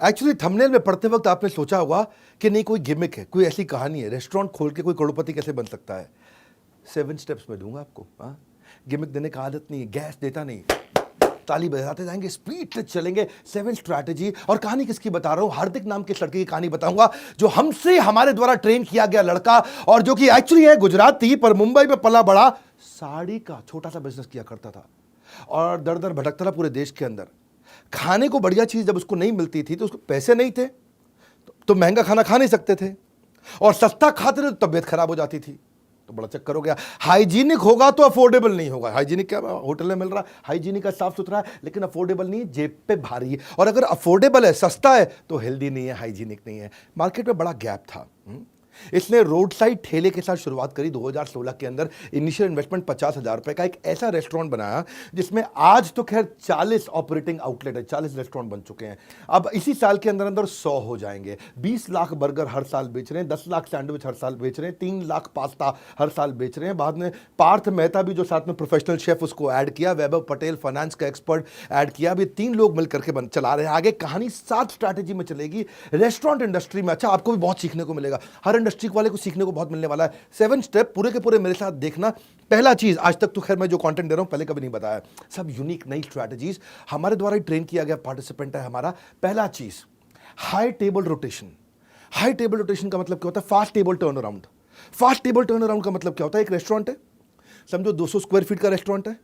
Actually thumbnail में पढ़ते वक्त आपने सोचा होगा कि नहीं कोई गिमिक है, कोई ऐसी कहानी है, रेस्टोरेंट खोल के कोई करोड़पति कैसे बन सकता है। 7 स्टेप्स में दूंगा आपको। हाँ, गिमिक देने का आदत नहीं है, गैस देता नहीं, ताली बजाते जाएंगे, स्पीड से चलेंगे। 7 स्ट्रैटेजी। और कहानी किसकी बता रहा हूं? हार्दिक नाम के लड़के की कहानी बताऊंगा, जो हमसे हमारे द्वारा ट्रेन किया गया लड़का, और जो कि एक्चुअली है गुजराती पर मुंबई में पला बड़ा, साड़ी का छोटा सा बिजनेस किया करता था और दर दर भटकता था पूरे देश के अंदर। खाने को बढ़िया चीज जब उसको नहीं मिलती थी तो उसको पैसे नहीं थे, तो महंगा खाना खा नहीं सकते थे, और सस्ता खाते थे तो तबीयत खराब हो जाती थी। तो बड़ा चक्कर हो गया। हाइजीनिक होगा तो अफोर्डेबल नहीं होगा। हाइजीनिक क्या होटल में मिल रहा है, हाइजीनिक का साफ सुथरा है, लेकिन अफोर्डेबल नहीं है, जेब पे भारी है। और अगर अफोर्डेबल है, सस्ता है, तो हेल्दी नहीं है, हाइजीनिक नहीं है। मार्केट में बड़ा गैप था। इसने रोड साइड ठेले के साथ शुरुआत करी 2016 के अंदर। इनिशियल इन्वेस्टमेंट 50,000 रुपए का एक ऐसा रेस्टोरेंट बनाया जिसमें आज तो खैर 40 ऑपरेटिंग आउटलेट है, 40 रेस्टोरेंट बन चुके हैं। अब इसी साल के अंदर अंदर 100 हो जाएंगे। 20 लाख बर्गर हर साल बेच रहे हैं, 10 लाख सैंडविच हर साल बेच रहे हैं, 3 लाख पास्ता हर साल बेच रहे हैं। बाद में पार्थ मेहता भी जो साथ में प्रोफेशनल शेफ, उसको ऐड किया। वैभव पटेल फाइनेंस का एक्सपर्ट ऐड किया। अभी 3 लोग मिल करके चला रहे हैं। आगे कहानी 7 स्ट्रैटेजी में चलेगी रेस्टोरेंट इंडस्ट्री में। अच्छा, आपको भी बहुत सीखने को मिलेगा, हर इंडस्ट्री वाले को सीखने को बहुत मिलने वाला है। 7 स्टेप पूरे के पूरे मेरे साथ देखना। पहला चीज, आज तक तो खैर मैं जो कंटेंट दे रहा हूं पहले कभी नहीं बताया, सब यूनिक नई स्ट्रैटेजीज, हमारे द्वारा ही ट्रेन किया गया पार्टिसिपेंट है हमारा। पहला चीज, high table rotation. High table rotation का मतलब क्या होता है? Fast table turn around. Fast table turn around का मतलब क्या होता है? एक रेस्टोरेंट है, समझो 200 स्क्वायर फीट का रेस्टोरेंट है,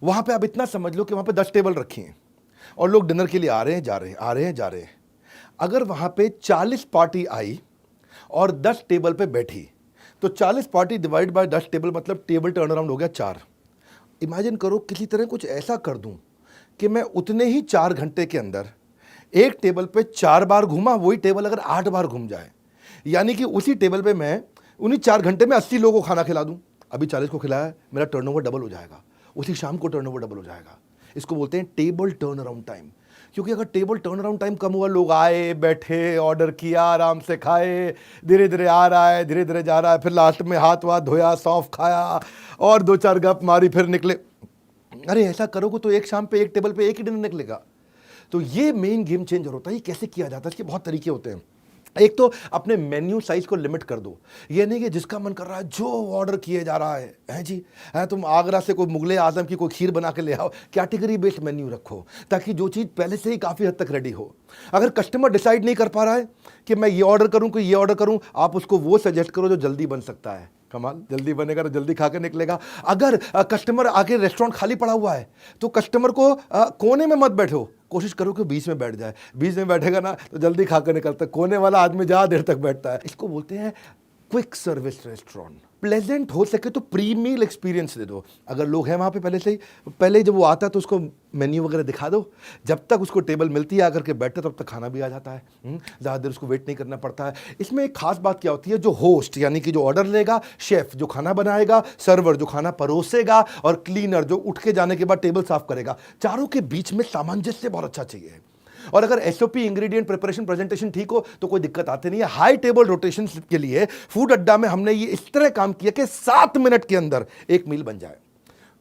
वहां पे आप इतना समझ लो कि वहां पे 10 टेबल रखी हैं और लोग डिनर के लिए आ रहे हैं, जा रहे हैं, आ रहे हैं, जा रहे हैं। अगर वहां पे 40 पार्टी आई और 10 टेबल पे बैठी, तो 40 पार्टी डिवाइड बाय 10 टेबल, मतलब टेबल टर्न अराउंड हो गया 4। इमेजिन करो किसी तरह कुछ ऐसा कर दूं कि मैं उतने ही 4 घंटे के अंदर एक टेबल पे 4 बार घूमा, वही टेबल अगर 8 बार घूम जाए, यानी कि उसी टेबल पे मैं उन्हीं 4 घंटे में 80 लोगों को खाना खिला दूं। अभी 40 को खिलाया, मेरा टर्नओवर डबल हो जाएगा, उसी शाम को टर्नओवर डबल हो जाएगा। इसको बोलते हैं टेबल टर्न अराउंड टाइम। क्योंकि अगर टेबल टर्न अराउंड टाइम कम हुआ, लोग आए, बैठे, ऑर्डर किया, आराम से खाए, धीरे धीरे आ रहा है, धीरे धीरे जा रहा है, फिर लास्ट में हाथ वाथ धोया, सौंफ खाया और 2-4 गप मारी, फिर निकले। अरे ऐसा करोगे तो एक शाम पे एक टेबल पे एक ही डिनर निकलेगा। तो ये मेन गेम चेंजर होता है। ये कैसे किया जाता है? इसके बहुत तरीके होते हैं। एक तो अपने मेन्यू साइज को लिमिट कर दो। ये नहीं कि जिसका मन कर रहा है जो ऑर्डर किए जा रहा है जी, है तुम आगरा से कोई मुगले आजम की कोई खीर बना के ले आओ। कैटेगरी बेस्ड मेन्यू रखो ताकि जो चीज़ पहले से ही काफ़ी हद तक रेडी हो। अगर कस्टमर डिसाइड नहीं कर पा रहा है कि मैं ये ऑर्डर करूं कि ये ऑर्डर करूं, आप उसको वो सजेस्ट करो जो जल्दी बन सकता है। कमाल, जल्दी बनेगा तो जल्दी खा के निकलेगा। अगर कस्टमर आके रेस्टोरेंट खाली पड़ा हुआ है तो कस्टमर को कोने में मत बैठो, कोशिश करो कि बीच में बैठ जाए। बीच में बैठेगा ना तो जल्दी खा कर निकलता है। कोने वाला आदमी ज़्यादा देर तक बैठता है। इसको बोलते हैं क्विक सर्विस रेस्टोरेंट। प्लेजेंट हो सके तो प्री मील एक्सपीरियंस दे दो। अगर लोग हैं वहाँ पे पहले से ही, पहले जब वो आता है तो उसको मेन्यू वगैरह दिखा दो। जब तक उसको टेबल मिलती है आकर के बैठते तब तक खाना भी आ जाता है। ज़्यादा देर उसको वेट नहीं करना पड़ता है। इसमें एक खास बात क्या होती है, जो होस्ट यानी कि जो ऑर्डर लेगा, शेफ जो खाना बनाएगा, सर्वर जो खाना परोसेगा, और क्लीनर जो उठ के जाने के बाद टेबल साफ करेगा, चारों के बीच में सामंजस्य बहुत अच्छा चाहिए। और अगर एसओपी, इंग्रेडिएंट, प्रिपरेशन, प्रेजेंटेशन ठीक हो तो कोई दिक्कत आती नहीं है। हाई टेबल रोटेशन के लिए फूड अड्डा में हमने ये इस तरह काम किया कि 7 मिनट के अंदर एक मील बन जाए।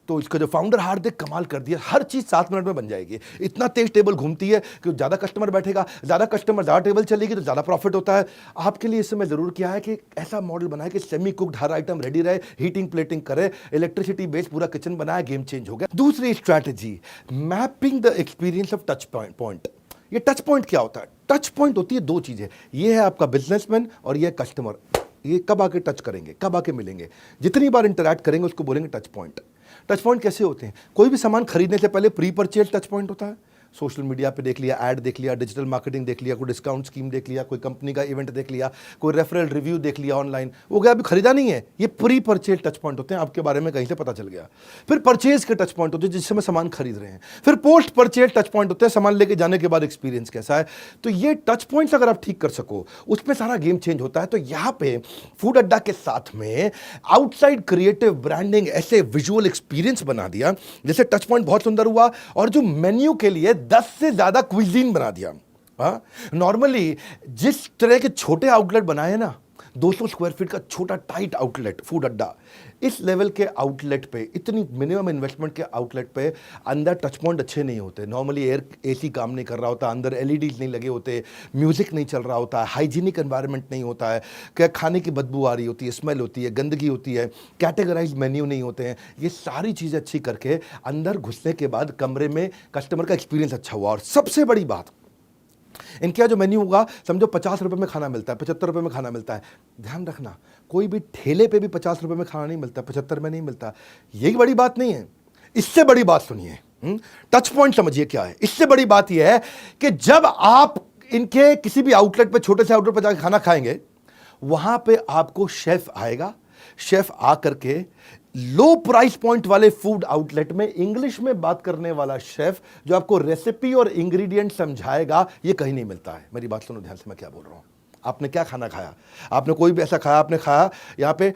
तो इसका जो फाउंडर हार्दिक कमाल कर दिया, हर चीज 7 मिनट में बन जाएगी। इतना तेज टेबल घूमती है कि ज्यादा कस्टमर बैठेगा, ज्यादा कस्टमर ज्यादा टेबल चलेगी तो ज्यादा प्रॉफिट होता है। आपके लिए इस समय जरूर किया है कि ऐसा मॉडल बनाए कि सेमी कुक्ड हर आइटम रेडी रहे, हीटिंग प्लेटिंग करे, इलेक्ट्रिसिटी बेस्ड पूरा किचन बनाए। गेम चेंज हो गया। दूसरी strategy, mapping the experience of touch point. ये टच पॉइंट क्या होता है? टच पॉइंट होती है 2 चीजें, ये है आपका बिजनेसमैन और ये कस्टमर। ये कब आके टच करेंगे, कब आके मिलेंगे, जितनी बार इंटरैक्ट करेंगे उसको बोलेंगे टच पॉइंट। टच पॉइंट कैसे होते हैं? कोई भी सामान खरीदने से पहले प्री परचेज टच पॉइंट होता है। सोशल मीडिया पे देख लिया, ऐड देख लिया, डिजिटल मार्केटिंग देख लिया, कोई डिस्काउंट स्कीम देख लिया, कोई कंपनी का इवेंट देख लिया, कोई रेफरल रिव्यू देख लिया ऑनलाइन, वो गया, अभी खरीदा नहीं है। ये प्री परचेज टच पॉइंट होते हैं, आपके बारे में कहीं से पता चल गया। फिर परचेज के टच पॉइंट होते हैं जिस समय सामान खरीद रहे हैं। फिर पोस्ट परचेज टच पॉइंट होते हैं, सामान लेके जाने के बाद एक्सपीरियंस कैसा है। तो ये टच पॉइंट्स अगर आप ठीक कर सको, उसमें सारा गेम चेंज होता है। तो यहाँ पे फूड अड्डा के साथ में आउटसाइड क्रिएटिव ब्रांडिंग, ऐसे विजुअल एक्सपीरियंस बना दिया जैसे टच पॉइंट बहुत सुंदर हुआ। और जो मेन्यू के लिए 10 से ज्यादा क्विजीन बना दिया। नॉर्मली जिस तरह के छोटे आउटलेट बनाए ना, 200 स्क्वायर फीट का छोटा टाइट आउटलेट, फूड अड्डा। इस लेवल के आउटलेट पे, इतनी मिनिमम इन्वेस्टमेंट के आउटलेट पे अंदर टच पॉइंट अच्छे नहीं होते। नॉर्मली एयर एसी काम नहीं कर रहा होता, अंदर एलईडीज नहीं लगे होते, म्यूजिक नहीं चल रहा होता, हाइजीनिक एनवायरनमेंट नहीं होता है, क्या खाने की बदबू आ रही होती है, स्मेल होती है, गंदगी होती है, कैटेगराइज मेन्यू नहीं होते हैं। ये सारी चीज़ें अच्छी करके अंदर घुसने के बाद कमरे में कस्टमर का एक्सपीरियंस अच्छा हुआ। और सबसे बड़ी बात, इनके यहाँ जो मेन्यू होगा, समझो 50 रुपए में खाना मिलता है, 75 रुपए में खाना मिलता है। ध्यान रखना, कोई भी ठेले पे भी 50 रुपए में खाना नहीं मिलता, 75 में नहीं मिलता। यही बड़ी बात नहीं है, इससे बड़ी बात सुनिए। टच पॉइंट समझिए क्या है। इससे बड़ी बात यह है कि जब आप इनके किसी भी आउटलेट पे, छोटे से आउटलेट पे जाकर खाना खाएंगे, वहां पे आपको शेफ आएगा। शेफ आकर के लो प्राइस पॉइंट वाले फूड आउटलेट में इंग्लिश में बात करने वाला शेफ जो आपको रेसिपी और इंग्रेडिएंट समझाएगा, ये कहीं नहीं मिलता है। मेरी बात सुनो ध्यान से, मैं क्या बोल रहा हूं। आपने क्या खाना खाया? आपने कोई भी ऐसा खाया, आपने खाया यहाँ पे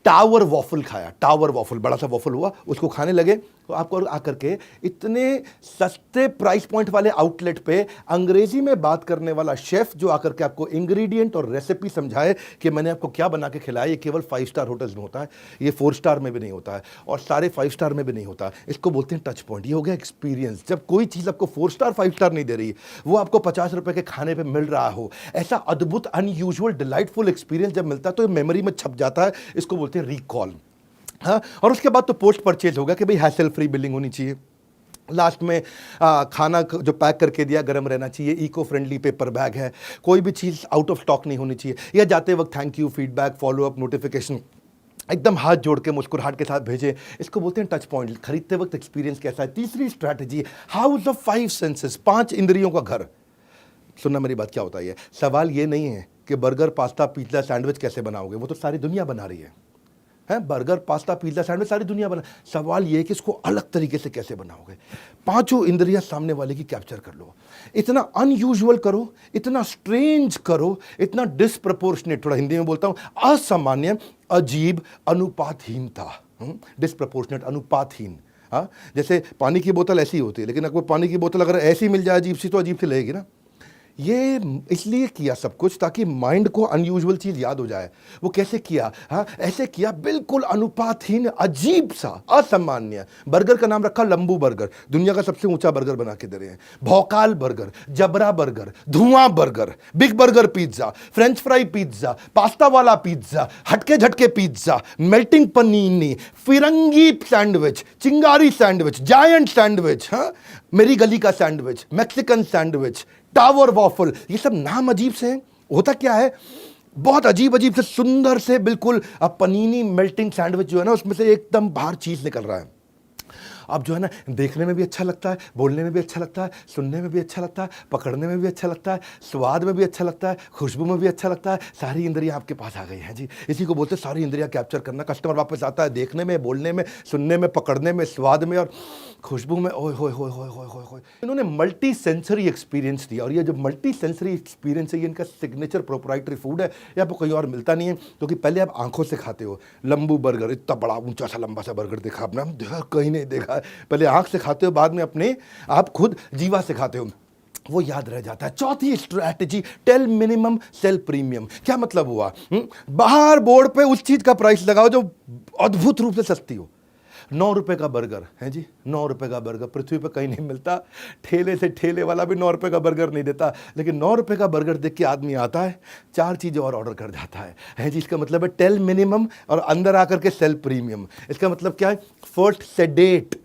टावर वॉफल खाया, टावर वॉफल, बड़ा सा वॉफल हुआ, उसको खाने लगे तो आपको आकर के इतने सस्ते प्राइस पॉइंट वाले आउटलेट पे अंग्रेजी में बात करने वाला शेफ जो आकर के आपको इंग्रेडिएंट और रेसिपी समझाए कि मैंने आपको क्या बना के खिलाया, ये केवल 5 स्टार होटल्स में होता है, ये 4 स्टार में भी नहीं होता है, और सारे 5 स्टार में भी नहीं होता। इसको बोलते हैं टच पॉइंट। ये हो गया एक्सपीरियंस। जब कोई चीज़ आपको 4 स्टार 5 स्टार नहीं दे रही, वो आपको 50 रुपए के खाने पर मिल रहा हो, ऐसा अद्भुत अनयूजुअल डिलाइटफुल एक्सपीरियंस जब मिलता है तो ये मेमोरी में छप जाता है। इसको बोलते हैं रिकॉल। हाँ, और उसके बाद तो पोस्ट परचेज होगा कि भाई हैसल फ्री बिलिंग होनी चाहिए। लास्ट में खाना जो पैक करके दिया गर्म रहना चाहिए, इको फ्रेंडली पेपर बैग है, कोई भी चीज़ आउट ऑफ स्टॉक नहीं होनी चाहिए, या जाते वक्त thank you, feedback, follow up, notification एकदम हाथ जोड़ के मुस्कुराहट के साथ भेजें। इसको बोलते हैं टच पॉइंट। खरीदते वक्त एक्सपीरियंस कैसा है। तीसरी स्ट्रैटेजी, हाउस ऑफ 5 सेंसेस, 5 इंद्रियों का घर। सुनना मेरी बात क्या होता है। सवाल ये नहीं है कि बर्गर, पास्ता, पिज्ज़ा, सैंडविच कैसे बनाओगे, वो तो सारी दुनिया बना रही है। बर्गर, पास्ता, पिज्ज़ा, सैंडविच सारी दुनिया बना। सवाल ये है कि इसको अलग तरीके से कैसे बनाओगे। 5 इंद्रियां सामने वाले की कैप्चर कर लो, इतना अनयूजुअल करो, इतना स्ट्रेंज करो, इतना डिसप्रपोर्शनेट, थोड़ा हिंदी में बोलता हूं, असामान्य, अजीब, अनुपातहीनता। डिसप्रपोर्शनेट, अनुपातहीन। हाँ, जैसे पानी की बोतल ऐसी होती है, लेकिन अगर पानी की बोतल अगर ऐसी मिल जाए अजीब सी, तो अजीब सी लगेगी ना। ये इसलिए किया सब कुछ ताकि माइंड को अनयूजुअल चीज याद हो जाए। वो कैसे किया? हाँ, ऐसे किया, बिल्कुल अनुपातहीन, अजीब सा, असामान्य। बर्गर का नाम रखा लंबू बर्गर, दुनिया का सबसे ऊंचा बर्गर बना के दे रहे हैं। भौकाल बर्गर, जबरा बर्गर, धुआं burger, big burger pizza, French fry pizza, pasta वाला पिज्जा, हटके झटके पिज्जा, मेल्टिंग पनीनी, फिरंगी सैंडविच, चिंगारी सैंडविच, जायंट सैंडविच, हाँ, मेरी गली का sandwich, Mexican sandwich, tower waffle. ये सब नाम अजीब से हैं। होता क्या है, बहुत अजीब अजीब से सुंदर से बिल्कुल पनीनी मेल्टिंग सैंडविच जो है ना, उसमें से एकदम बाहर चीज निकल रहा है। अब जो है ना, देखने में भी अच्छा लगता है, बोलने में भी अच्छा लगता है, सुनने में भी अच्छा लगता है, पकड़ने में भी अच्छा लगता है, स्वाद में भी अच्छा लगता है, खुशबू में भी अच्छा लगता है। सारी इंद्रियां आपके पास आ गई हैं जी। इसी को बोलते हैं सारी इंद्रियां कैप्चर करना। कस्टमर वापस आता है देखने में, बोलने में, सुनने में, पकड़ने में, स्वाद में और खुशबू में। ओए होए होए होए होए होए। इन्होंने मल्टी सेंसरी एक्सपीरियंस दिया, और ये जो मल्टी सेंसरी एक्सपीरियंस है, ये इनका सिग्नेचर प्रोप्राइटरी फूड है। ये आपको कहीं और मिलता नहीं है, क्योंकि पहले आप आंखों से खाते हो। लंबू बर्गर, इतना बड़ा ऊंचा सा लंबा सा बर्गर देखा आपने? कहीं नहीं देखा। पहले आंख से खाते हो, बाद में अपने आप खुद जीवा से खाते हो, वो याद रह जाता है। चौथी strategy, tell minimum sell premium. क्या मतलब हुआ? बाहर बोर्ड पे उस चीज का प्राइस लगाओ जो अद्भुत रूप से सस्ती हो। 9 रुपए का बर्गर है जी, 9 रुपए का बर्गर पृथ्वी पे कहीं नहीं मिलता। ठेले से ठेले वाला भी 9 रुपए का बर्गर नहीं देता, लेकिन 9 रुपए का बर्गर देख के आदमी आता है, 4 चीज़ें और ऑर्डर कर जाता है जी। इसका मतलब है टेल मिनिमम और अंदर आकर के सेल प्रीमियम। इसका मतलब क्या है? First sedate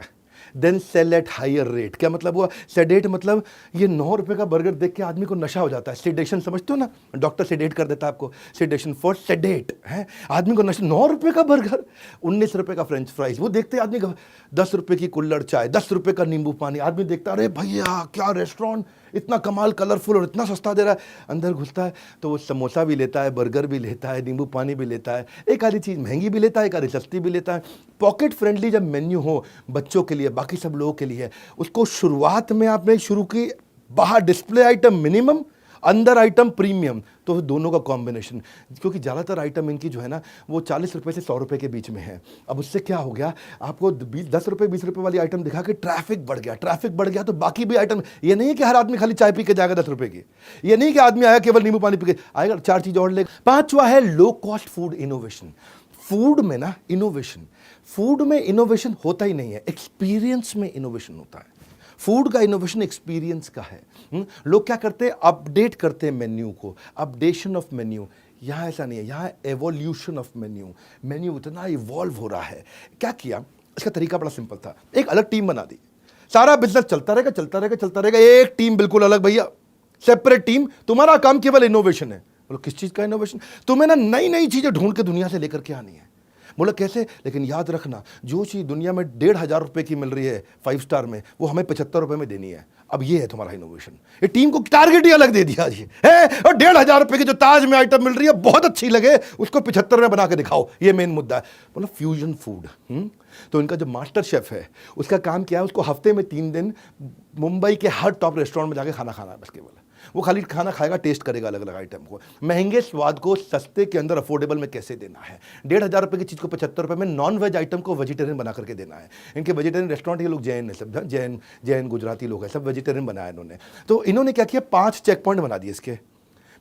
then sell at higher rate. क्या मतलब हुआ? सेडेट मतलब ये 9 रुपए का बर्गर देख के आदमी को नशा हो जाता है। सेडेशन समझते हो ना, डॉक्टर सेडेट कर देता है आपको। सेडेशन फॉर सेडेट है, आदमी को नशा। 9 रुपए का बर्गर, 19 रुपए का फ्रेंच फ्राइज, वो देखते आदमी का 10 रुपए की कुल्हड़ चाय, 10 रुपए का नींबू पानी। आदमी देखता, अरे भैया क्या रेस्टोरेंट, इतना कमाल, कलरफुल और इतना सस्ता दे रहा है। अंदर घुसता है तो वो समोसा भी लेता है, बर्गर भी लेता है, नींबू पानी भी लेता है, एक आधी चीज़ महंगी भी लेता है, एक आधी सस्ती भी लेता है। पॉकेट फ्रेंडली जब मेन्यू हो बच्चों के लिए, बाकी सब लोगों के लिए, उसको शुरुआत में आपने शुरू की, बाहर डिस्प्ले आइटम मिनिमम अंदर आइटम प्रीमियम, तो दोनों का कॉम्बिनेशन। क्योंकि ज़्यादातर आइटम इनकी जो है ना वो 40 रुपये से 100 रुपये के बीच में है। अब उससे क्या हो गया, आपको 10 रुपये 20 रुपये वाली आइटम दिखा के ट्रैफिक बढ़ गया, ट्रैफिक बढ़ गया तो बाकी भी आइटम, ये नहीं कि हर आदमी खाली चाय पी के जाएगा 10 रुपये की, ये नहीं कि आदमी आया केवल नींबू पानी पी के आएगा, 4 चीज़ और लेगा। पांचवा है low cost food innovation. Food में ना इनोवेशन, फूड में इनोवेशन होता ही नहीं है, एक्सपीरियंस में इनोवेशन होता है। फूड का इनोवेशन एक्सपीरियंस का है। लोग क्या करते हैं, अपडेट करते हैं मेन्यू को, अपडेशन ऑफ मेन्यू। यहाँ ऐसा नहीं है, यहाँ एवोल्यूशन ऑफ मेन्यू। मेन्यू इतना इवॉल्व हो रहा है। क्या किया, इसका तरीका बड़ा सिंपल था, एक अलग टीम बना दी, सारा बिजनेस चलता रहेगा चलता रहेगा चलता रहेगा, एक टीम बिल्कुल अलग, भैया सेपरेट टीम, तुम्हारा काम केवल इनोवेशन है। बोलो किस चीज़ का इनोवेशन, तुम्हें ना नई नई चीज़ें ढूंढ के दुनिया से लेकर के आनी है। बोला कैसे, लेकिन याद रखना जो चीज़ दुनिया में 1,500 रुपये की मिल रही है 5 स्टार में, वो हमें 75 रुपये में देनी है। अब ये है तुम्हारा इनोवेशन। ये टीम को टारगेट ही अलग दे दिया जी है, और 1,500 रुपये की जो ताज में आइटम मिल रही है बहुत अच्छी लगे, उसको 75 में बना के दिखाओ, ये मेन मुद्दा है। बोला फ्यूजन फूड। तो इनका जो मास्टर शेफ है उसका काम क्या है, उसको हफ्ते में 3 दिन मुंबई के हर टॉप रेस्टोरेंट में जाके खाना खाना है बस केवल। वो खाली खाना खाएगा, टेस्ट करेगा अलग अलग आइटम को, महंगे स्वाद को सस्ते के अंदर अफोर्डेबल में कैसे देना है। 1,500 रुपये की चीज़ को 75 रुपये में, नॉन वेज आइटम को वेजिटेरियन बना करके देना है। इनके वेजिटेरियन रेस्टोरेंट के लोग जैन है, सब जैन गुजराती लोग हैं, सब वेजिटेरियन बनाया इन्होंने। तो इन्होंने क्या किया, 5 चेक पॉइंट बना दिए इसके।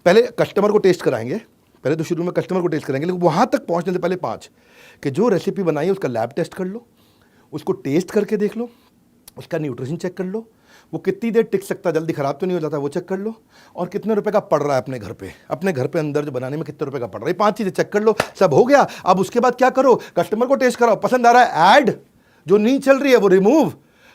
पहले कस्टमर को टेस्ट कराएंगे, पहले तो शुरू में कस्टमर को टेस्ट करेंगे, लेकिन वहाँ तक पहुँचने से पहले 5 कि जो रेसिपी बनाई है उसका लैब टेस्ट कर लो, उसको टेस्ट करके देख लो, उसका न्यूट्रिशन चेक कर लो, वो कितनी देर टिक सकता है, जल्दी खराब तो नहीं हो जाता, वो चेक कर लो, और कितने रुपए का पड़ रहा है अपने घर पे अंदर जो बनाने में कितने रुपए का पड़ रहा है। 5 चीज़ें चेक कर लो, सब हो गया। अब उसके बाद क्या करो, कस्टमर को टेस्ट कराओ, पसंद आ रहा है ऐड, जो नहीं चल रही है वो रिमूव,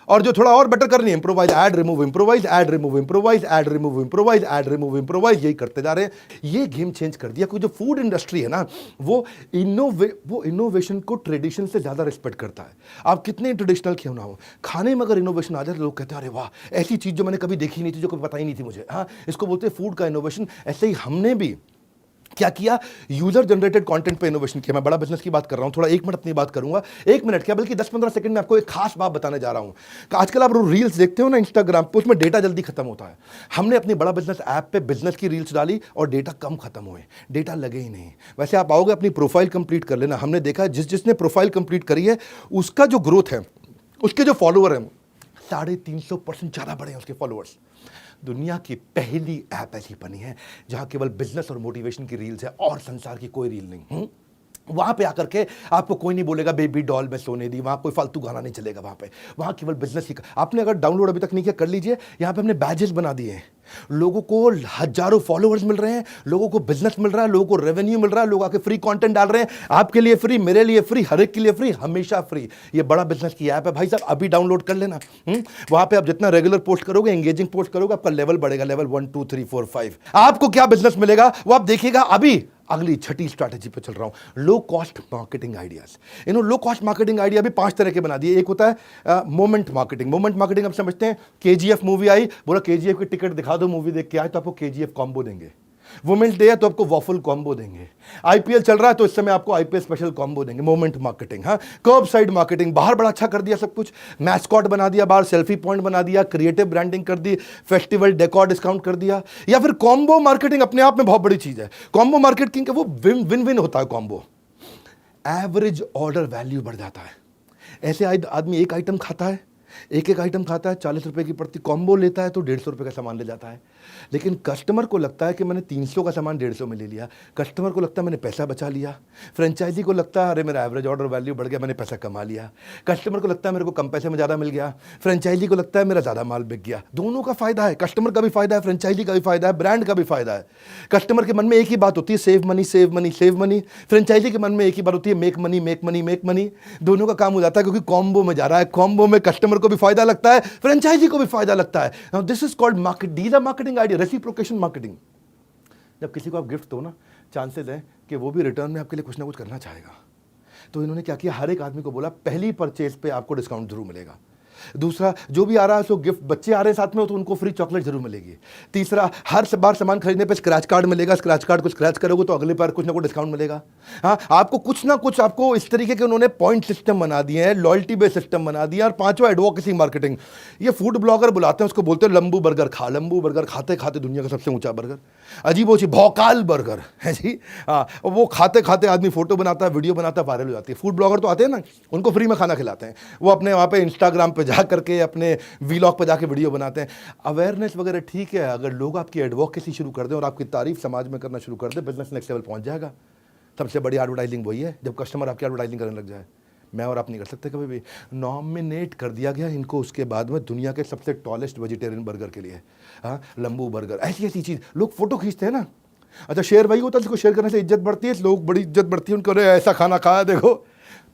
और जो थोड़ा और बेटर करनी है improvise, add remove improvise, add remove improvise, add remove improvise, add remove improvise, यही करते जा रहे हैं। ये गेम चेंज कर दिया। कोई जो फूड इंडस्ट्री है ना, वो इनोवेशन को ट्रेडिशन से ज़्यादा रिस्पेक्ट करता है। आप कितने ट्रेडिशनल क्यों ना हो, खाने में अगर इनोवेशन आ जाए तो लोग कहते हैं अरे वाह, ऐसी चीज़ जो मैंने कभी देखी नहीं थी, जो कभी पता ही नहीं थी मुझे। हाँ, इसको बोलते हैं फूड का इनोवेशन। ऐसे ही हमने भी क्या किया, यूजर जनरेटेड कंटेंट पे इनोवेशन किया। मैं बड़ा बिजनेस की बात कर रहा हूं, थोड़ा 1 मिनट अपनी बात करूंगा, 1 मिनट क्या बल्कि 10-15 सेकंड में आपको एक खास बात बताने जा रहा हूं। आजकल आप रील्स देखते हो ना इंस्टाग्राम पे, उसमें डेटा जल्दी खत्म होता है। हमने अपनी बड़ा बिजनेस ऐप पे बिजनेस की रील्स डाली और डेटा कम खत्म हुए, डेटा लगे ही नहीं। वैसे आप आओगे अपनी प्रोफाइल कंप्लीट कर लेना, हमने देखा जिसने प्रोफाइल कंप्लीट करी है उसका जो ग्रोथ है, उसके जो फॉलोअर हैं 350% ज़्यादा बढ़े हैं उसके फॉलोअर्स। दुनिया की पहली ऐप ऐसी बनी है जहां केवल बिजनेस और मोटिवेशन की रील्स है और संसार की कोई रील नहीं। वहां पे आकर के आपको कोई नहीं बोलेगा बेबी डॉल में सोने दी, वहां कोई फालतू गाना नहीं चलेगा। वहां केवल बिजनेस ही। आपने अगर डाउनलोड अभी तक नहीं किया कर लीजिए, यहां पे हमने बैजेस बना दिए हैं। लोगों को हजारों फॉलोअर्स मिल रहे हैं, लोगों को बिजनेस मिल रहा है, लोगों को रेवेन्यू मिल रहा है, लोग आके फ्री कंटेंट डाल रहे हैं, आपके लिए फ्री, मेरे लिए फ्री, हर एक के लिए फ्री, हमेशा फ्री। ये बड़ा बिजनेस की ऐप है भाई साहब, अभी डाउनलोड कर लेना। वहां पे आप जितना रेगुलर पोस्ट करोगे, एंगेजिंग पोस्ट करोगे, आपका लेवल बढ़ेगा, लेवल 1 2 3 4 5। आपको क्या बिजनेस मिलेगा वो आप देखिएगा। अभी अगली छठी स्ट्रैटेजी पे चल रहा हूं, low cost marketing ideas. Low cost marketing idea भी 5 तरह के बना दिए। एक होता है मोमेंट मार्केटिंग। मोमेंट मार्केटिंग आप समझते हैं, केजीएफ मूवी आई, बोला केजीएफ की टिकट दिखा दो, मूवी देख के आए तो आपको केजीएफ कॉम्बो देंगे। वुमेन्स डे है तो आपको वॉफल कॉम्बो देंगे। आईपीएल चल रहा है तो इस समय आपको आईपीएल स्पेशल कॉम्बो देंगे। Moment marketing. हाँ, कर्ब साइड मार्केटिंग, बाहर बड़ा अच्छा कर दिया सब कुछ, मैस्कॉट बना दिया, बाहर सेल्फी पॉइंट बना दिया, क्रिएटिव ब्रांडिंग कर दी, फेस्टिवल डेकोर डिस्काउंट कर दिया। या फिर कॉम्बो मार्केटिंग अपने आप में बहुत बड़ी चीज है। कॉम्बो मार्केटिंग का वो विन विन होता है कॉम्बो। एवरेज ऑर्डर वैल्यू बढ़ जाता है। ऐसे आदमी एक आइटम खाता है, एक आइटम खाता है, 40 रुपए की पड़ती, कॉम्बो लेता है तो 150 रुपए का सामान ले जाता है। लेकिन कस्टमर को लगता है कि मैंने 300 का सामान 150 में ले लिया, कस्टमर को लगता है मैंने पैसा बचा लिया, फ्रेंचाइजी को लगता है अरे मेरा एवरेज ऑर्डर वैल्यू बढ़ गया, मैंने पैसा कमा लिया, कस्टमर को लगता है मेरे को कम पैसे में ज़्यादा मिल गया, फ्रेंचाइजी को लगता है मेरा ज़्यादा माल बिक गया। दोनों का फायदा है, कस्टमर का भी फायदा है, फ्रेंचाइजी का भी फायदा है, ब्रांड का भी फायदा है। कस्टमर के मन में एक ही बात होती है, save money save money save money. Franchisee के मन में एक ही बात होती है, make money make money make money. दोनों का काम हो जाता है क्योंकि कॉम्बो में जा रहा है। कॉम्बो में कस्टमर को भी फायदा लगता है, फ्रेंचाइजी को भी फायदा लगता है। Now this is called market, these are marketing idea, reciprocation marketing. जब किसी को आप गिफ्ट दो ना, चांसेस है कि वो भी रिटर्न में आपके लिए कुछ ना कुछ करना चाहेगा। तो इन्होंने क्या किया, हर एक आदमी को बोला पहली परचेज पे आपको डिस्काउंट जरूर मिलेगा। दूसरा, जो भी आ रहा है सो गिफ्ट, बच्चे आ रहे हैं साथ में तो उनको फ्री चॉकलेट जरूर मिलेगी। तीसरा, हर बार सामान खरीदने पे स्क्रैच कार्ड मिलेगा, स्क्रैच कार्ड को स्क्रैच करोगे तो अगली बार कुछ ना कुछ डिस्काउंट मिलेगा। हाँ, आपको कुछ ना कुछ, आपको इस तरीके के उन्होंने पॉइंट सिस्टम बना दिए हैं, लॉयल्टी बेस्ड सिस्टम बना दिया। और पांचवा, एडवोकेसी मार्केटिंग। ये फूड ब्लॉगर बुलाते हैं, उसको बोलते हैं लंबू बर्गर खा। लंबू बर्गर खाते खाते दुनिया का सबसे ऊंचा बर्गर, अजीब वो चीज भौकाल बर्गर है जी। हाँ, वो खाते खाते आदमी फोटो बनाता है, वीडियो बनाता है, वायरल हो जाती है। फूड ब्लॉगर तो आते हैं ना, उनको फ्री में खाना खिलाते हैं, वो अपने वहाँ पे इंस्टाग्राम पे जा करके अपने वीलॉग पे जाके वीडियो बनाते हैं। अवेयरनेस वगैरह ठीक है, अगर लोग आपकी एडवोकेसी शुरू कर दें और आपकी तारीफ समाज में करना शुरू कर दें, बिजनेस नेक्स्ट लेवल पहुंच जाएगा। सबसे बड़ी एडवर्टाइजिंग वही है, जब कस्टमर आपकी एडवर्टाइजिंग करने लग जाए। मैं और आप नहीं कर सकते कभी भी। नॉमिनेट कर दिया गया इनको उसके बाद में दुनिया के सबसे टॉलेस्ट वेजिटेरियन बर्गर के लिए। हाँ, लंबू बर्गर, ऐसी ऐसी चीज़ लोग फोटो खींचते हैं ना। अच्छा, शेयर वही होता है जिसको शेयर करने से इज्जत बढ़ती है, लोग बड़ी इज्जत बढ़ती है उनको, अरे ऐसा खाना खाया देखो।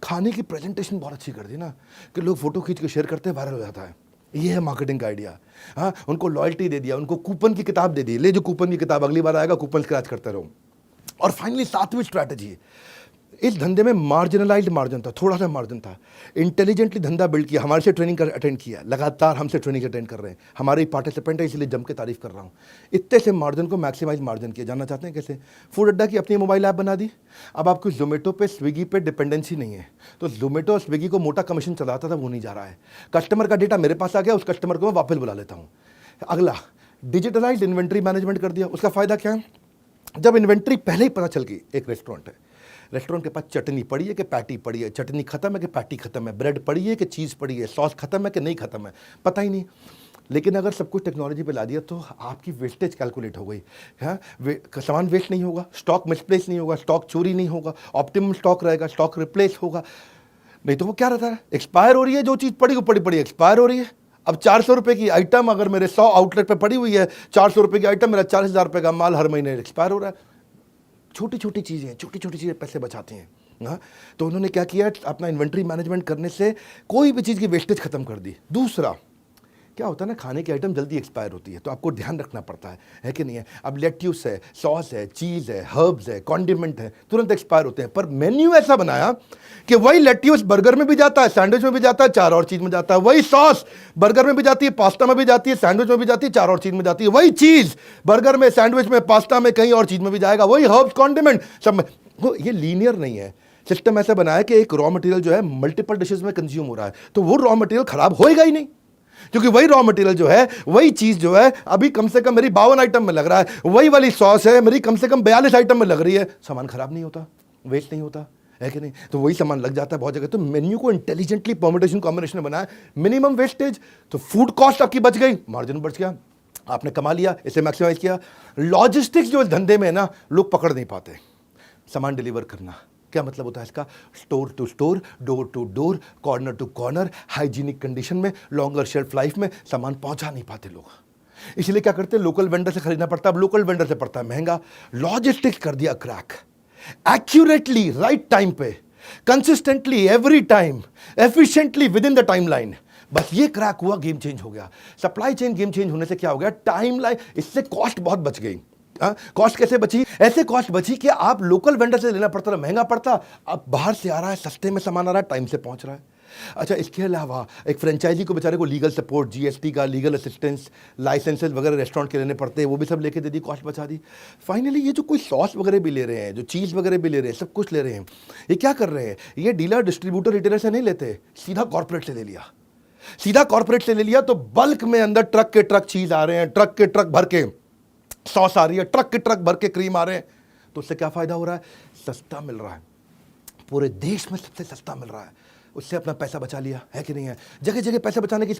खाने की प्रेजेंटेशन बहुत अच्छी कर दी ना कि लोग फोटो खींच के शेयर करते हैं, वायरल हो जाता है। ये है मार्केटिंग का आइडिया। हाँ, उनको लॉयल्टी दे दिया, उनको कूपन की किताब दे दी, ले जो कूपन की किताब, अगली बार आएगा कूपन स्क्रैच करते रहो। और फाइनली सातवीं स्ट्रैटेजी, इस धंधे में मार्जिनलाइज्ड मार्जिन था, थोड़ा सा मार्जिन था। इंटेलिजेंटली धंधा बिल्ड किया, हमारे से ट्रेनिंग अटेंड किया, लगातार हमसे ट्रेनिंग अटेंड कर रहे हैं, हमारे पार्टिसिपेंट है इसलिए जम के तारीफ कर रहा हूँ। इतने से मार्जिन को मैक्सिमाइज मार्जिन किया। जानना चाहते हैं कैसे? फूड अड्डा की अपनी मोबाइल ऐप बना दी। अब आपको जोमेटो पे, स्विगी पे डिपेंडेंसी नहीं है, तो जोमेटो और स्विगी को मोटा कमीशन चलाता था, वो नहीं जा रहा है। कस्टमर का डेटा मेरे पास आ गया, उस कस्टमर को मैं वापस बुला लेता हूँ। अगला, डिजिटलाइज्ड इन्वेंट्री मैनेजमेंट कर दिया। उसका फायदा क्या है? जब इन्वेंट्री पहले ही पता चल गई, एक रेस्टोरेंट है, रेस्टोरेंट के पास चटनी पड़ी है कि पैटी पड़ी है, चटनी खत्म है कि पैटी खत्म है, ब्रेड पड़ी है कि चीज़ पड़ी है, सॉस खत्म है कि नहीं खत्म है, पता ही नहीं। लेकिन अगर सब कुछ टेक्नोलॉजी पे ला दिया तो आपकी वेस्टेज कैलकुलेट हो गई। हाँ, सामान वेस्ट नहीं होगा, स्टॉक मिसप्लेस नहीं होगा, स्टॉक चोरी नहीं होगा, ऑप्टिमम स्टॉक रहेगा, स्टॉक रिप्लेस होगा। नहीं तो वो क्या रहता है, एक्सपायर हो रही है, जो चीज़ पड़ी वो पड़ी पड़ी एक्सपायर हो रही है। अब 400 रुपये की आइटम अगर मेरे 100 आउटलेट पे पड़ी हुई है, 400 रुपये की आइटम, मेरा 40,000 रुपये का माल हर महीने एक्सपायर हो रहा है। छोटी छोटी चीज़ें पैसे बचाती हैं। हाँ, तो उन्होंने क्या किया, अपना इन्वेंट्री मैनेजमेंट करने से कोई भी चीज़ की वेस्टेज खत्म कर दी। दूसरा, क्या होता है ना, खाने की आइटम जल्दी एक्सपायर होती है तो आपको ध्यान रखना पड़ता है कि नहीं है। अब लेट्यूस है, सॉस है, चीज़ है, हर्ब्स है, कॉन्डिमेंट है, तुरंत एक्सपायर होते हैं। पर मेन्यू ऐसा बनाया कि वही लेट्यूस बर्गर में भी जाता है, सैंडविच में भी जाता है, 4 और चीज़ में जाता है। वही सॉस बर्गर में भी जाती है, पास्ता में भी जाती है, सैंडविच में भी जाती है, 4 और चीज़ में जाती है। वही चीज़ बर्गर में, सैंडविच में, पास्ता में, कहीं और चीज़ में भी जाएगा। वही हर्ब्स, कॉन्डिमेंट सब में। ये लीनियर नहीं है। सिस्टम ऐसा बनाया कि एक रॉ मटेरियल जो है मल्टीपल डिशेज में कंज्यूम हो रहा है, तो वो रॉ मटेरियल खराब होएगा ही नहीं, क्योंकि वही रॉ मटेरियल जो है, वही चीज जो है अभी कम से कम मेरी 52 आइटम में लग रहा है, वही वाली सॉस है मेरी कम से कम 42 आइटम में लग रही है, सामान खराब नहीं होता, वेस्ट नहीं होता है कि नहीं। तो वही सामान लग जाता है बहुत जगह। तो मेन्यू को इंटेलिजेंटली परम्यूटेशन कॉम्बिनेशन में बनाया, मिनिमम वेस्टेज, तो फूड कॉस्ट आपकी बच गई, मार्जिन बच गया, आपने कमा लिया, इसे मैक्सिमाइज किया। लॉजिस्टिक्स जो इस धंधे में है ना, लोग पकड़ नहीं पाते। सामान डिलीवर करना क्या मतलब होता है इसका? Store to store, door to door, corner to corner, hygienic condition में, लॉन्गर शेल्फ लाइफ में सामान पहुंचा नहीं पाते लोग, इसलिए क्या करते हैं, लोकल वेंडर से खरीदना पड़ता है। अब लोकल वेंडर से पड़ता है महंगा। लॉजिस्टिक्स कर दिया क्रैक, एक्यूरेटली, राइट टाइम पे, consistently, every time, efficiently, with in the time line. बस ये क्रैक हुआ, गेम चेंज हो गया। सप्लाई चेन गेम चेंज होने से क्या हो गया, टाइम लाइन, इससे कॉस्ट बहुत बच गई। कॉस्ट कैसे बची? ऐसे कॉस्ट बची कि आप लोकल वेंडर से लेना पड़ता था, महंगा पड़ता, अब बाहर से आ रहा है, सस्ते में सामान आ रहा है, टाइम से पहुंच रहा है। अच्छा, इसके अलावा एक फ्रेंचाइजी को बेचारे को लीगल सपोर्ट, जीएसटी का लीगल असिस्टेंस, लाइसेंसेज वगैरह रेस्टोरेंट के लेने पड़ते हैं, वो भी सब लेके दे दी, कॉस्ट बचा दी। फाइनली ये जो कोई सॉस वगैरह भी ले रहे हैं, जो चीज़ वगैरह भी ले रहे हैं, सब कुछ ले रहे हैं, ये क्या कर रहे हैं, ये डीलर, डिस्ट्रीब्यूटर, रिटेलर से नहीं लेते, सीधा कॉर्पोरेट से ले लिया। सीधा कॉर्पोरेट से ले लिया तो बल्क में अंदर ट्रक के ट्रक चीज़ आ रहे हैं, ट्रक के ट्रक भर के सॉस आ रही है, ट्रक के ट्रक भर के क्रीम आ रहे हैं। तो उससे क्या फायदा हो रहा है, सस्ता मिल रहा है, पूरे देश में सबसे सस्ता मिल रहा है, उससे अपना पैसा बचा लिया, है कि नहीं है। जगह जगह पैसा बचाने की,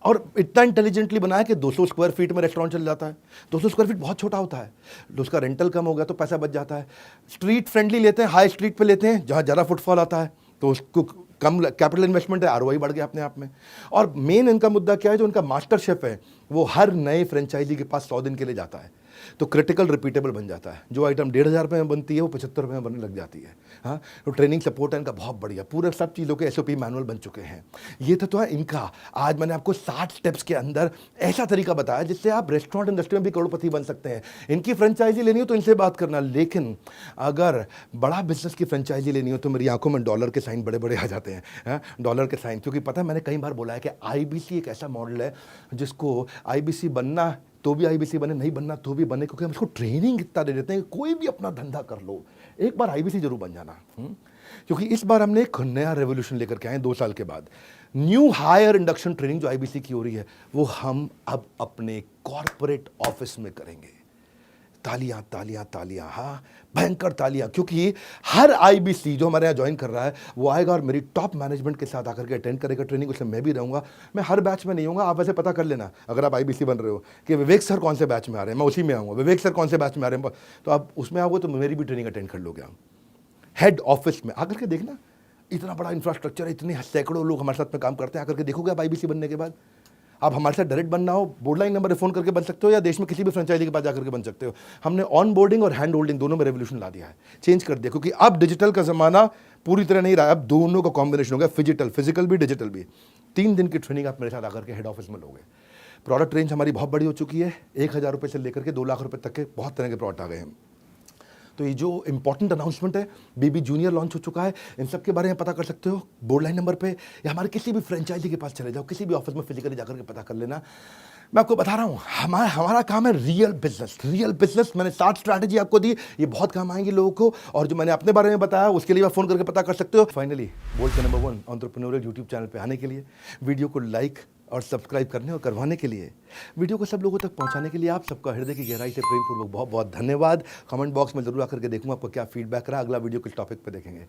और इतना इंटेलिजेंटली बनाया कि 200 स्क्वायर फीट में रेस्टोरेंट चल जाता है। 200 स्क्वायर फीट बहुत छोटा होता है, उसका रेंटल कम हो गया तो पैसा बच जाता है। स्ट्रीट फ्रेंडली लेते हैं, हाई स्ट्रीट पे लेते हैं जहाँ ज़्यादा फुटफॉल आता है, तो उसको कम कैपिटल इन्वेस्टमेंट है, आरओआई बढ़ गया अपने आप में। और मेन इनका मुद्दा क्या है, जो उनका मास्टर शेफ है वो हर नए फ्रेंचाइजी के पास 100 दिन के लिए जाता है। तो क्रिटिकल रिपीटेबल बन जाता है। जो आइटम 1,500 में बनती है वो 75 में बनने लग जाती है। हाँ, तो ट्रेनिंग सपोर्ट है इनका बहुत बढ़िया, पूरे सब चीज़ों के SOP मैनुअल बन चुके हैं। ये तो है इनका। आज मैंने आपको 60 स्टेप्स के अंदर ऐसा तरीका बताया जिससे आप रेस्टोरेंट इंडस्ट्री में भी करोड़पति बन सकते हैं। इनकी फ्रेंचाइजी लेनी हो तो इनसे बात करना, लेकिन अगर बड़ा बिजनेस की फ्रेंचाइजी लेनी हो तो मेरी आंखों में डॉलर के साइन बड़े बड़े आ जाते हैं, डॉलर के साइन। क्योंकि पता है, मैंने कई बार बोला है कि IBC एक ऐसा मॉडल है जिसको IBC बनना तो भी IBC बने, नहीं बनना तो भी बने, क्योंकि हम उसको ट्रेनिंग इतना दे देते हैं कि कोई भी अपना धंधा कर लो, एक बार IBC जरूर बन जाना। क्योंकि इस बार हमने एक नया रेवोल्यूशन लेकर के आए 2 साल के बाद। न्यू हायर इंडक्शन ट्रेनिंग जो IBC की हो रही है वो हम अब अपने कॉर्पोरेट ऑफिस में करेंगे। तालियां तालियां तालियां, हाँ भयंकर तालियां, क्योंकि हर IBC जो हमारे यहाँ ज्वाइन कर रहा है वो आएगा और मेरी टॉप मैनेजमेंट के साथ आकर के अटेंड करेगा ट्रेनिंग। उसमें मैं भी रहूंगा। मैं हर बैच में नहीं होऊंगा, आप वैसे पता कर लेना अगर आप IBC बन रहे हो कि विवेक सर कौन से बैच में आ रहे हैं, मैं उसी में आऊँगा। विवेक सर कौन से बैच में आ रहे हैं, तो आप उसमें आओगे तो मेरी भी ट्रेनिंग अटेंड कर लोगे। आप हेड ऑफिस में आकर के देखना, इतना बड़ा इंफ्रास्ट्रक्चर है, इतने सैकड़ों लोग हमारे साथ में काम करते हैं। आकर के देखोगे आप IBC बनने के बाद। आप हमारे साथ डायरेक्ट बनना हो, बोर्ड लाइन नंबर पे फ़ोन करके बन सकते हो, या देश में किसी भी फ्रेंचाइजी के पास जाकर के बन सकते हो। हमने ऑन बोर्डिंग और हैंड होल्डिंग दोनों में रेवोल्यूशन ला दिया है, चेंज कर दिया। क्योंकि अब डिजिटल का ज़माना पूरी तरह नहीं रहा, अब दोनों का कॉम्बिनेशन हो गया, फिजिकल भी डिजिटल भी। 3 दिन की ट्रेनिंग आप मेरे साथ आकर के हेड ऑफिस में लोगे। प्रोडक्ट रेंज हमारी बहुत बड़ी हो चुकी है, 1,000 रुपये से लेकर के 2 लाख रुपये तक के बहुत तरह के प्रोडक्ट आ गए हैं। तो ये जो इंपॉर्टेंट अनाउंसमेंट है, BB जूनियर लॉन्च हो चुका है, इन सब के बारे में पता कर सकते हो बोर्ड लाइन नंबर पे, या हमारे किसी भी फ्रेंचाइजी के पास चले जाओ, किसी भी ऑफिस में फिजिकली जाकर के पता कर लेना। मैं आपको बता रहा हूँ, हमारा काम है रियल बिजनेस। मैंने 7 स्ट्रैटेजी आपको दी, ये बहुत काम आएंगी लोगों को। और जो मैंने अपने बारे में बताया उसके लिए आप फोन करके पता कर सकते हो। फाइनली बोल्ट के नंबर 1 एंटरप्रेन्योरियल यूट्यूब चैनल पे आने के लिए, वीडियो को लाइक और सब्सक्राइब करने और करवाने के लिए, वीडियो को सब लोगों तक पहुंचाने के लिए आप सबका हृदय की गहराई से प्रेमपूर्वक बहुत बहुत धन्यवाद। कमेंट बॉक्स में जरूर आकर के देखूंगा आपको क्या फीडबैक रहा। अगला वीडियो किस टॉपिक पे देखेंगे।